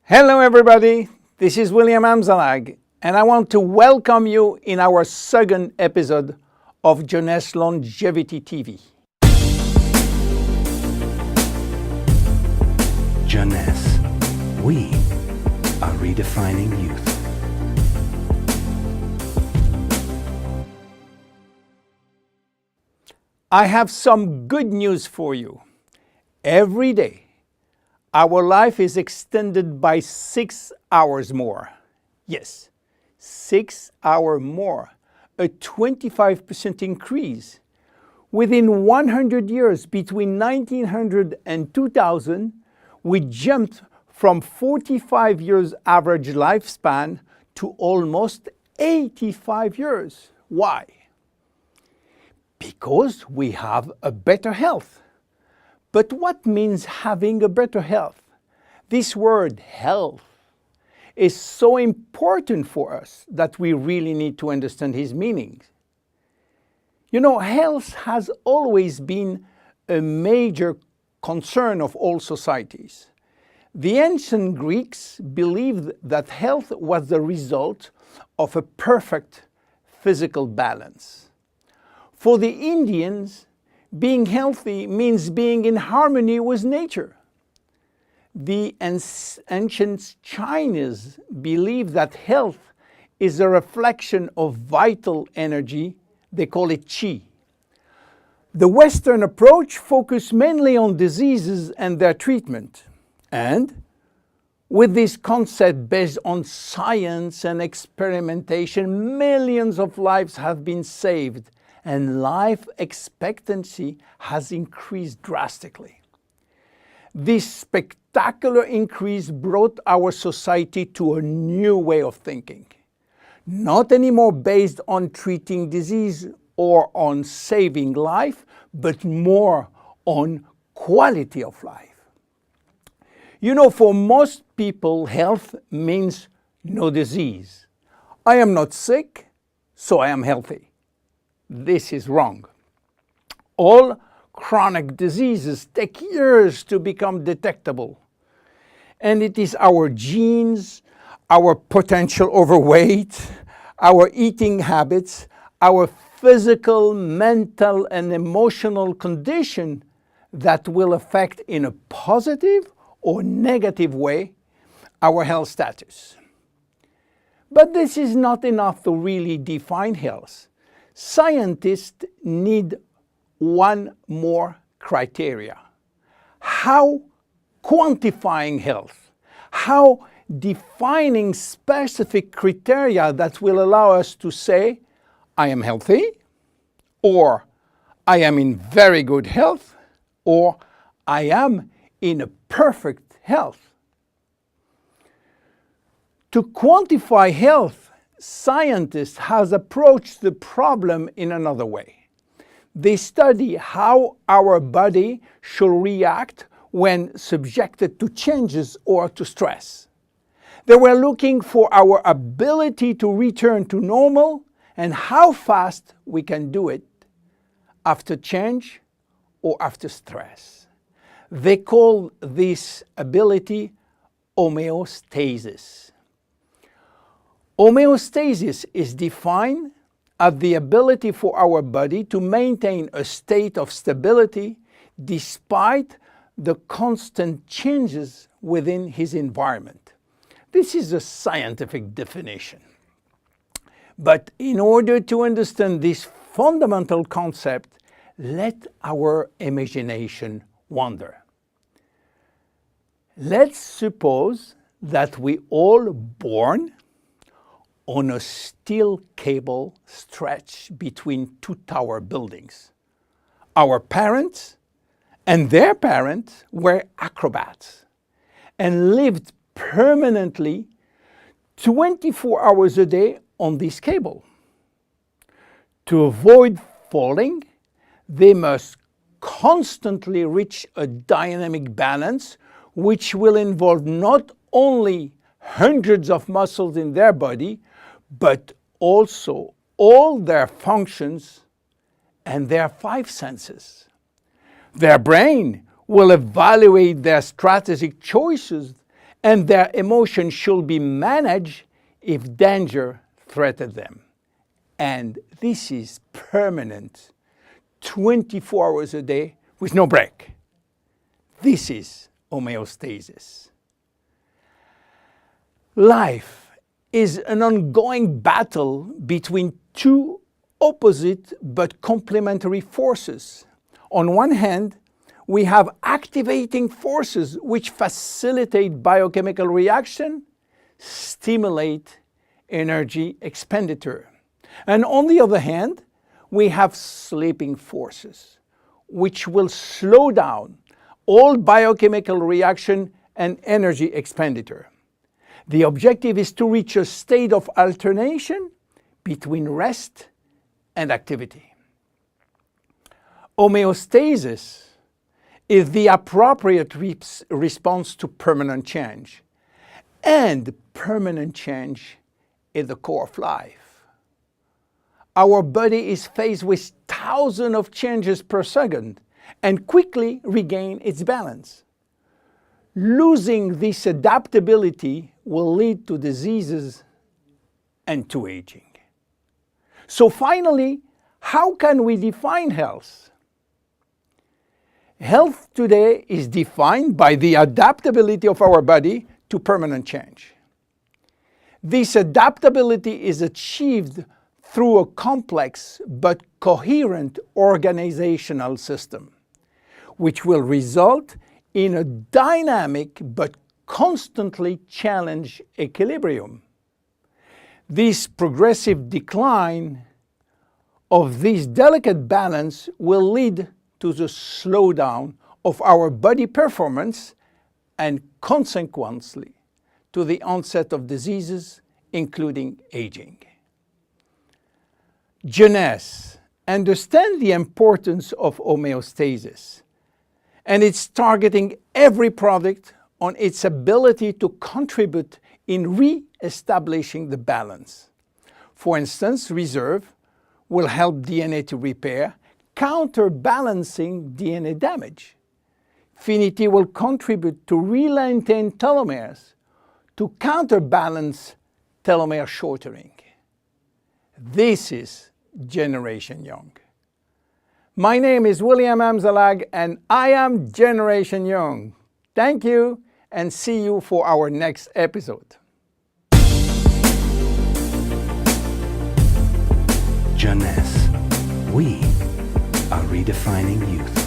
Hello everybody, this is William Amzalag, and I want to welcome you in our second episode of Jeunesse Longevity TV. Jeunesse, we are redefining youth. I have some good news for you. Every day, our life is extended by 6 hours more. Yes, 6 hours more, a 25% increase. Within 100 years, between 1900 and 2000, we jumped from 45 years average lifespan to almost 85 years. Why? Because we have a better health. But what means having a better health? This word health is so important for us that we really need to understand his meaning. You know, health has always been a major concern of all societies. The ancient Greeks believed that health was the result of a perfect physical balance. For the Indians, being healthy means being in harmony with nature. The ancient Chinese believe that health is a reflection of vital energy. They call it qi. The Western approach focuses mainly on diseases and their treatment. And with this concept based on science and experimentation, millions of lives have been saved and life expectancy has increased drastically. This spectacular increase brought our society to a new way of thinking, not anymore based on treating disease or on saving life, but more on quality of life. You know, for most people, health means no disease. I am not sick, so I am healthy. This is wrong. All chronic diseases take years to become detectable. And it is our genes, our potential overweight, our eating habits, our physical, mental, and emotional condition that will affect in a positive or negative way our health status. But this is not enough to really define health. Scientists need one more criteria. How quantifying health, how defining specific criteria that will allow us to say, I am healthy, or I am in very good health, or I am in a perfect health. To quantify health, scientists have approached the problem in another way. They study how our body should react when subjected to changes or to stress. They were looking for our ability to return to normal and how fast we can do it after change or after stress. They call this ability homeostasis. Homeostasis is defined as the ability for our body to maintain a state of stability despite the constant changes within his environment. This is a scientific definition. But in order to understand this fundamental concept, let our imagination wander. Let's suppose that we all born on a steel cable stretched between two tower buildings. Our parents and their parents were acrobats and lived permanently 24 hours a day on this cable. To avoid falling, they must constantly reach a dynamic balance, which will involve not only hundreds of muscles in their body, but also all their functions and their 5 senses. Their brain will evaluate their strategic choices and their emotions should be managed if danger threatened them. And this is permanent, 24 hours a day with no break. This is homeostasis. Life is an ongoing battle between two opposite but complementary forces. On one hand, we have activating forces which facilitate biochemical reaction, stimulate energy expenditure. And on the other hand, we have sleeping forces which will slow down all biochemical reaction and energy expenditure. The objective is to reach a state of alternation between rest and activity. Homeostasis is the appropriate response to permanent change. And permanent change is the core of life. Our body is faced with thousands of changes per second and quickly regain its balance. Losing this adaptability will lead to diseases and to aging. So finally, how can we define health? Health today is defined by the adaptability of our body to permanent change. This adaptability is achieved through a complex but coherent organizational system, which will result in a dynamic but constantly challenged equilibrium. This progressive decline of this delicate balance will lead to the slowdown of our body performance and consequently to the onset of diseases, including aging. Jeunesse understands the importance of homeostasis, and it's targeting every product on its ability to contribute in re-establishing the balance. For instance, Reserve will help DNA to repair, counterbalancing DNA damage. Finity will contribute to re-lengthen telomeres to counterbalance telomere shortening. This is Generation Young. My name is William Amzalag and I am Generation Young. Thank you and see you for our next episode. Jeunesse. We are redefining youth.